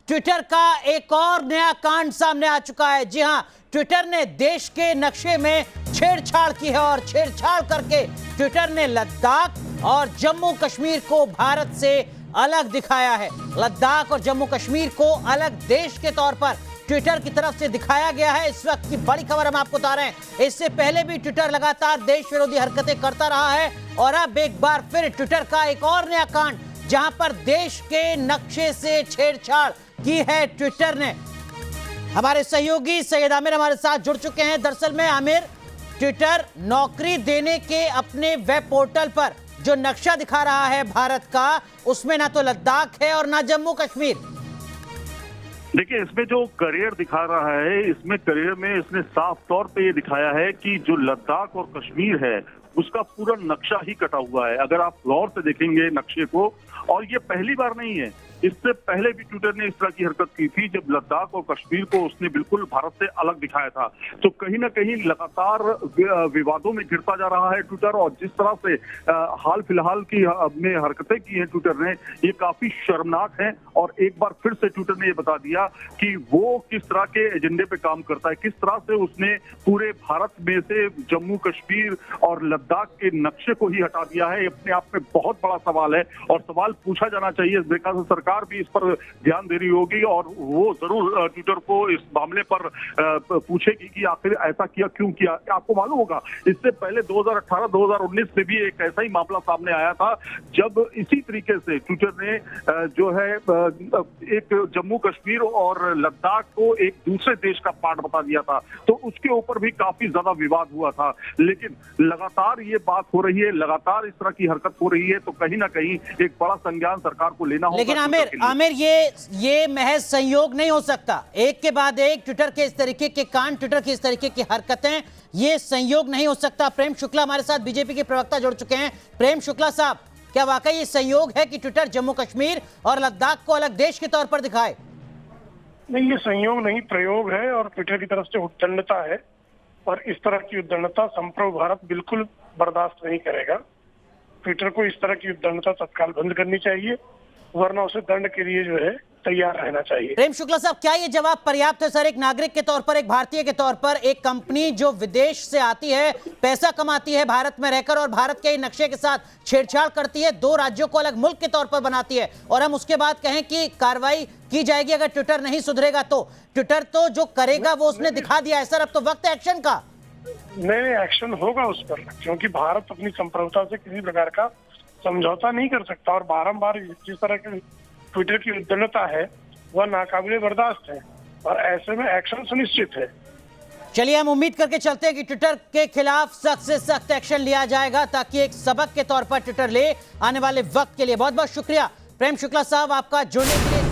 Twitter का एक और नया कांड सामने आ चुका है। जी हां, ट्विटर ने देश के नक्शे में छेड़छाड़ की है और छेड़छाड़ करके ट्विटर ने लद्दाख और जम्मू कश्मीर को भारत से अलग दिखाया है। लद्दाख और जम्मू कश्मीर को अलग देश के तौर पर ट्विटर की तरफ से दिखाया गया है। इस वक्त की बड़ी खबर हम आपको बता रहे हैं। इससे पहले भी ट्विटर लगातार देश विरोधी हरकतें करता रहा है और अब एक बार फिर ट्विटर का एक और नया कांड, जहां पर देश के नक्शे से छेड़छाड़ की है ट्विटर ने। हमारे सहयोगी सैयद आमिर हमारे साथ जुड़ चुके हैं। दरअसल में आमिर, ट्विटर नौकरी देने के अपने वेब पोर्टल पर जो नक्शा दिखा रहा है भारत का, उसमें ना तो लद्दाख है और ना जम्मू कश्मीर। देखिए, इसमें जो करियर दिखा रहा है, इसमें करियर में इसने साफ तौर पे ये दिखाया है कि जो लद्दाख और कश्मीर है उसका पूरा नक्शा ही कटा हुआ है। अगर आप गौर से देखेंगे नक्शे को, और ये पहली बार नहीं है, इससे पहले भी ट्विटर ने इस तरह की हरकत की थी जब लद्दाख और कश्मीर को उसने बिल्कुल भारत से अलग दिखाया था। तो कहीं ना कहीं लगातार विवादों में घिरता जा रहा है ट्विटर, और जिस तरह से हाल फिलहाल की में हरकतें की हैं ट्विटर ने, ये काफी शर्मनाक है। और एक बार फिर से ट्विटर ने ये बता दिया कि वो किस तरह के एजेंडे पे काम करता है, किस तरह से उसने पूरे भारत में से जम्मू कश्मीर और लद्दाख के नक्शे को ही हटा दिया है। अपने आप में बहुत बड़ा सवाल है और सवाल पूछा जाना चाहिए। मेरे ख्याल से सरकार भी इस पर ध्यान दे रही होगी और वो जरूर ट्विटर को इस मामले पर पूछेगी कि आखिर ऐसा किया क्यों किया। आपको मालूम होगा, इससे पहले 2018-2019 में भी एक ऐसा ही मामला सामने आया था जब इसी तरीके से ट्विटर ने जो है एक जम्मू कश्मीर और लद्दाख को एक दूसरे देश का पार्ट बता दिया था। तो उसके ऊपर भी काफी ज्यादा विवाद हुआ था। लेकिन लगातार ये बात हो रही है, लगातार इस तरह की हरकत हो रही है, तो कहीं ना कहीं एक बड़ा संज्ञान सरकार को लेना होगा। लेकिन आमिर, ये महज संयोग नहीं हो सकता। एक के बाद एक ट्विटर के इस तरीके के कांड, ट्विटर की इस तरीके की हरकतें, ये संयोग नहीं हो सकता। प्रेम शुक्ला हमारे साथ बीजेपी के प्रवक्ता जुड़ चुके हैं। प्रेम शुक्ला साहब, क्या वाकई ये संयोग है कि ट्विटर जम्मू कश्मीर और लद्दाख को अलग देश के तौर पर दिखाए? नहीं, ये संयोग नहीं, प्रयोग है और ट्विटर की तरफ से उद्दंडता है। और इस तरह की उद्दंडता संप्रभु भारत बिल्कुल बर्दाश्त नहीं करेगा। ट्विटर को इस तरह की उद्दंडता तत्काल बंद करनी चाहिए, वरना उसे दंड के लिए जो है तैयार रहना चाहिए। प्रेम शुक्ला साहब, क्या ये जवाब पर्याप्त है सर? एक नागरिक के तौर पर, एक भारतीय के तौर पर, एक कंपनी जो विदेश से आती है, पैसा कमाती है भारत में रहकर और भारत के नक्शे के साथ छेड़छाड़ करती है, दो राज्यों को अलग मुल्क के तौर पर बनाती है, और हम उसके बाद कहें कि कार्रवाई की जाएगी अगर ट्विटर नहीं सुधरेगा तो? ट्विटर तो जो करेगा वो उसने दिखा दिया है सर, अब तो वक्त है एक्शन का। नहीं, एक्शन होगा उस पर, क्योंकि भारत अपनी संप्रभुता से किसी प्रकार का समझौता नहीं कर सकता। और बारंबार जिस तरह की ट्विटर की उद्दंडता है वह नाकाबिले बर्दाश्त है और ऐसे में एक्शन सुनिश्चित है। चलिए, हम उम्मीद करके चलते हैं कि ट्विटर के खिलाफ सख्त से सख्त एक्शन लिया जाएगा, ताकि एक सबक के तौर पर ट्विटर ले आने वाले वक्त के लिए। बहुत बहुत शुक्रिया प्रेम शुक्ला साहब आपका जुड़ने के लिए।